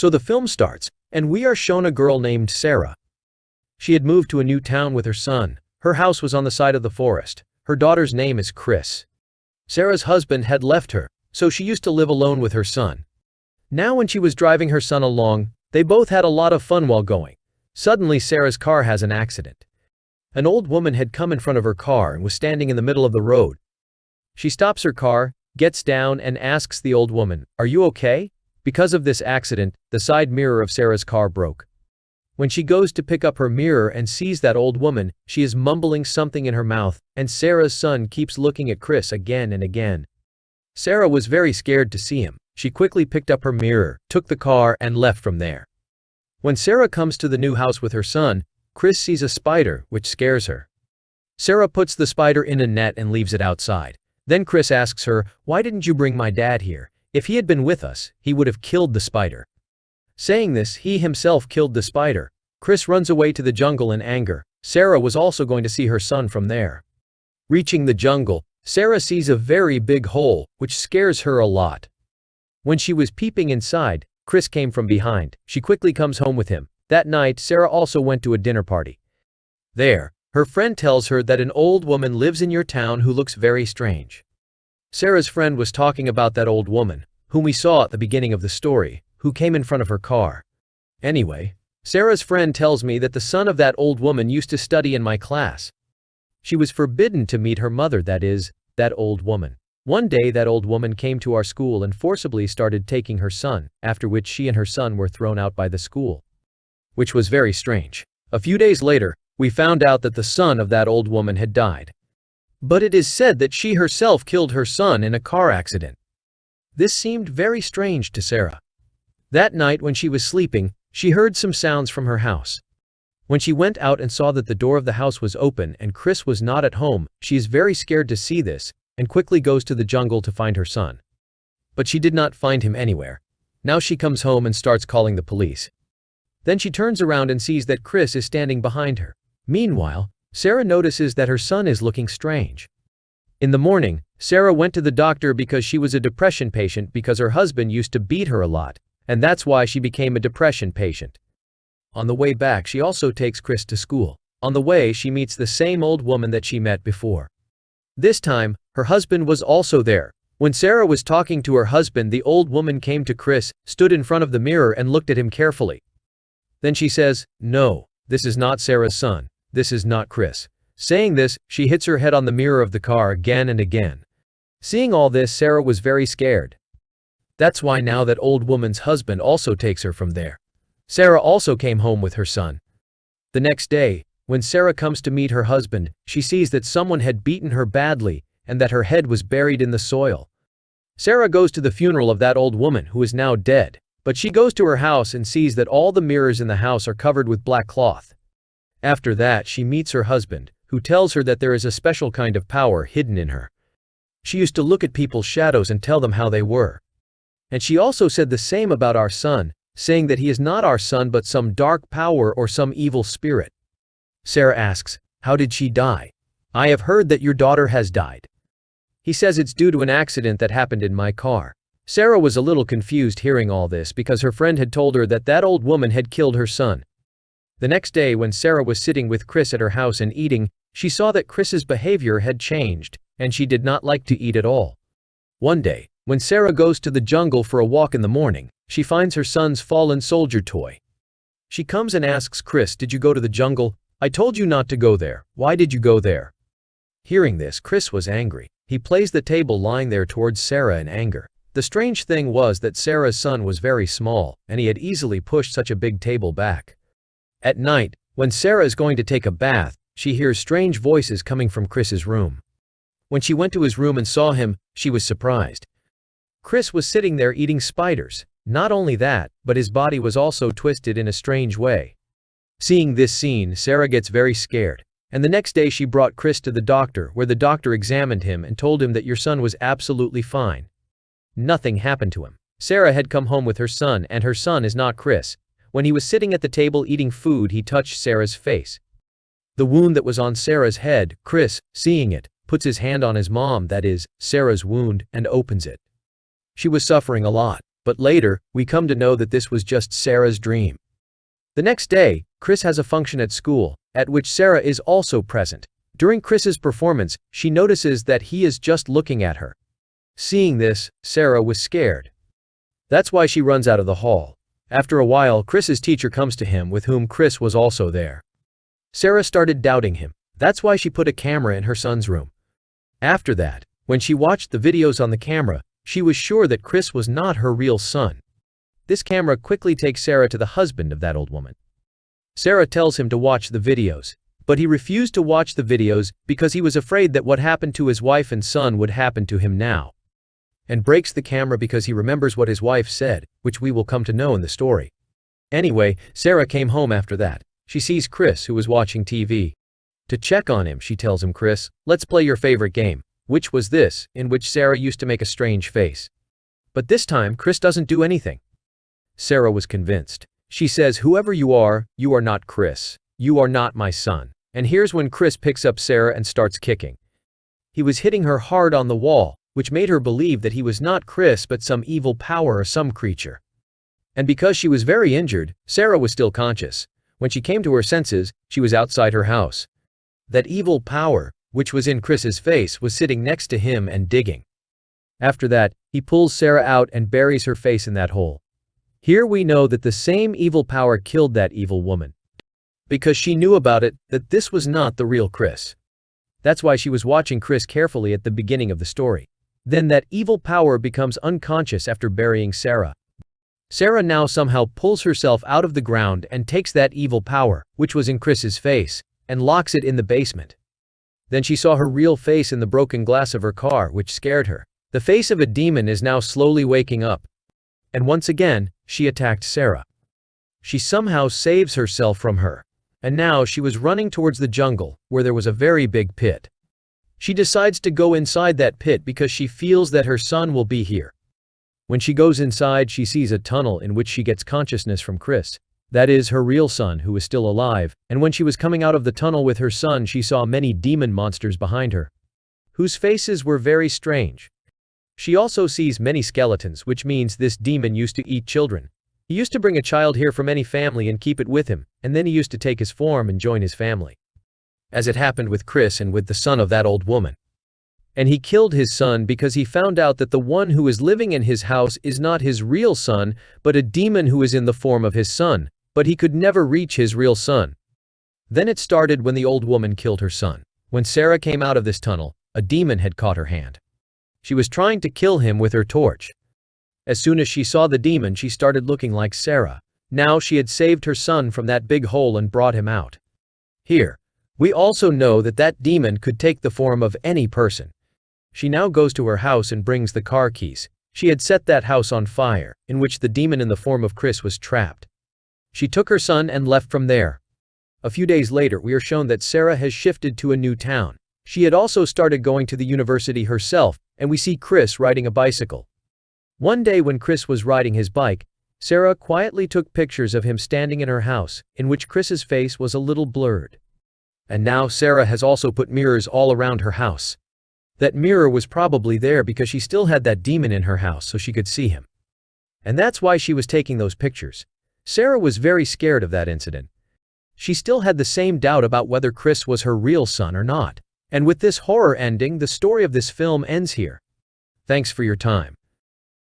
So the film starts, and we are shown a girl named Sarah. She had moved to a new town with her son. Her house was on the side of the forest. Her daughter's name is Chris. Sarah's husband had left her, so she used to live alone with her son. Now when she was driving her son along, they both had a lot of fun while going. Suddenly Sarah's car has an accident. An old woman had come in front of her car and was standing in the middle of the road. She stops her car, gets down and asks the old woman, "Are you okay?" Because of this accident, the side mirror of Sarah's car broke. When she goes to pick up her mirror and sees that old woman, she is mumbling something in her mouth, and Sarah's son keeps looking at Chris again and again. Sarah was very scared to see him. She quickly picked up her mirror, took the car, and left from there. When Sarah comes to the new house with her son, Chris sees a spider, which scares her. Sarah puts the spider in a net and leaves it outside. Then Chris asks her, "Why didn't you bring my dad here? If he had been with us, he would have killed the spider." Saying this, he himself killed the spider. Chris runs away to the jungle in anger. Sarah was also going to see her son from there. Reaching the jungle, Sarah sees a very big hole, which scares her a lot. When she was peeping inside, Chris came from behind. She quickly comes home with him. That night, Sarah also went to a dinner party. There, her friend tells her that an old woman lives in your town who looks very strange. Sarah's friend was talking about that old woman, whom we saw at the beginning of the story, who came in front of her car. Anyway, Sarah's friend tells me that the son of that old woman used to study in my class. She was forbidden to meet her mother, that is, that old woman. One day that old woman came to our school and forcibly started taking her son, after which she and her son were thrown out by the school. Which was very strange. A few days later, we found out that the son of that old woman had died. But it is said that she herself killed her son in a car accident. This seemed very strange to Sarah. That night when she was sleeping, she heard some sounds from her house. When she went out and saw that the door of the house was open and Chris was not at home, she is very scared to see this, and quickly goes to the jungle to find her son. But she did not find him anywhere. Now she comes home and starts calling the police. Then she turns around and sees that Chris is standing behind her. Meanwhile, Sarah notices that her son is looking strange. In the morning, Sarah went to the doctor because she was a depression patient because her husband used to beat her a lot, and that's why she became a depression patient. On the way back, she also takes Chris to school. On the way, she meets the same old woman that she met before. This time, her husband was also there. When Sarah was talking to her husband, the old woman came to Chris, stood in front of the mirror and looked at him carefully. Then she says, "No, this is not Sarah's son. This is not Chris." Saying this, she hits her head on the mirror of the car again and again. Seeing all this, Sarah was very scared. That's why now that old woman's husband also takes her from there. Sarah also came home with her son. The next day, when Sarah comes to meet her husband, she sees that someone had beaten her badly and that her head was buried in the soil. Sarah goes to the funeral of that old woman who is now dead, but she goes to her house and sees that all the mirrors in the house are covered with black cloth. After that, she meets her husband, who tells her that there is a special kind of power hidden in her. She used to look at people's shadows and tell them how they were. And she also said the same about our son, saying that he is not our son but some dark power or some evil spirit. Sarah asks, "How did she die?" "I have heard that your daughter has died." He says it's due to an accident that happened in my car. Sarah was a little confused hearing all this because her friend had told her that that old woman had killed her son. The next day when Sarah was sitting with Chris at her house and eating, she saw that Chris's behavior had changed, and she did not like to eat at all. One day, when Sarah goes to the jungle for a walk in the morning, she finds her son's fallen soldier toy. She comes and asks Chris, "Did you go to the jungle? I told you not to go there. Why did you go there?" Hearing this, Chris was angry. He placed the table lying there towards Sarah in anger. The strange thing was that Sarah's son was very small, and he had easily pushed such a big table back. At night, when Sarah is going to take a bath, she hears strange voices coming from Chris's room. When she went to his room and saw him, she was surprised. Chris was sitting there eating spiders. Not only that, but his body was also twisted in a strange way. Seeing this scene, Sarah gets very scared, and the next day she brought Chris to the doctor, where the doctor examined him and told him that your son was absolutely fine. Nothing happened to him. Sarah had come home with her son, and her son is not Chris. When he was sitting at the table eating food, he touched Sarah's face. The wound that was on Sarah's head, Chris, seeing it, puts his hand on his mom, that is, Sarah's wound, and opens it. She was suffering a lot. But later, we come to know that this was just Sarah's dream. The next day, Chris has a function at school, at which Sarah is also present. During Chris's performance, she notices that he is just looking at her. Seeing this, Sarah was scared. That's why she runs out of the hall. After a while, Chris's teacher comes to him, with whom Chris was also there. Sarah started doubting him. That's why she put a camera in her son's room. After that, when she watched the videos on the camera, she was sure that Chris was not her real son. This camera quickly takes Sarah to the husband of that old woman. Sarah tells him to watch the videos, but he refused to watch the videos because he was afraid that what happened to his wife and son would happen to him now. And breaks the camera because he remembers what his wife said, which we will come to know in the story. Anyway, Sarah came home after that. She sees Chris, who was watching TV. To check on him, she tells him, "Chris, let's play your favorite game," which was this, in which Sarah used to make a strange face. But this time, Chris doesn't do anything. Sarah was convinced. She says, "Whoever you are not Chris. You are not my son." And here's when Chris picks up Sarah and starts kicking. He was hitting her hard on the wall, which made her believe that he was not Chris but some evil power or some creature. And because she was very injured, Sarah was still conscious. When she came to her senses, she was outside her house. That evil power, which was in Chris's face, was sitting next to him and digging. After that, he pulls Sarah out and buries her face in that hole. Here we know that the same evil power killed that evil woman. Because she knew about it, that this was not the real Chris. That's why she was watching Chris carefully at the beginning of the story. Then that evil power becomes unconscious after burying Sarah. Sarah now somehow pulls herself out of the ground and takes that evil power, which was in Chris's face, and locks it in the basement. Then she saw her real face in the broken glass of her car, which scared her. The face of a demon is now slowly waking up. And once again, she attacked Sarah. She somehow saves herself from her. And now she was running towards the jungle, where there was a very big pit. She decides to go inside that pit because she feels that her son will be here. When she goes inside, she sees a tunnel in which she gets consciousness from Chris. That is her real son, who is still alive, and when she was coming out of the tunnel with her son, she saw many demon monsters behind her, whose faces were very strange. She also sees many skeletons, which means this demon used to eat children. He used to bring a child here from any family and keep it with him, and then he used to take his form and join his family. As it happened with Chris and with the son of that old woman. And he killed his son because he found out that the one who is living in his house is not his real son, but a demon who is in the form of his son, but he could never reach his real son. Then it started when the old woman killed her son. When Sarah came out of this tunnel, a demon had caught her hand. She was trying to kill him with her torch. As soon as she saw the demon, she started looking like Sarah. Now she had saved her son from that big hole and brought him out. Here, we also know that that demon could take the form of any person. She now goes to her house and brings the car keys. She had set that house on fire, in which the demon in the form of Chris was trapped. She took her son and left from there. A few days later, we are shown that Sarah has shifted to a new town. She had also started going to the university herself, and we see Chris riding a bicycle. One day when Chris was riding his bike, Sarah quietly took pictures of him standing in her house, in which Chris's face was a little blurred. And now Sarah has also put mirrors all around her house. That mirror was probably there because she still had that demon in her house so she could see him. And that's why she was taking those pictures. Sarah was very scared of that incident. She still had the same doubt about whether Chris was her real son or not. And with this horror ending, the story of this film ends here. Thanks for your time.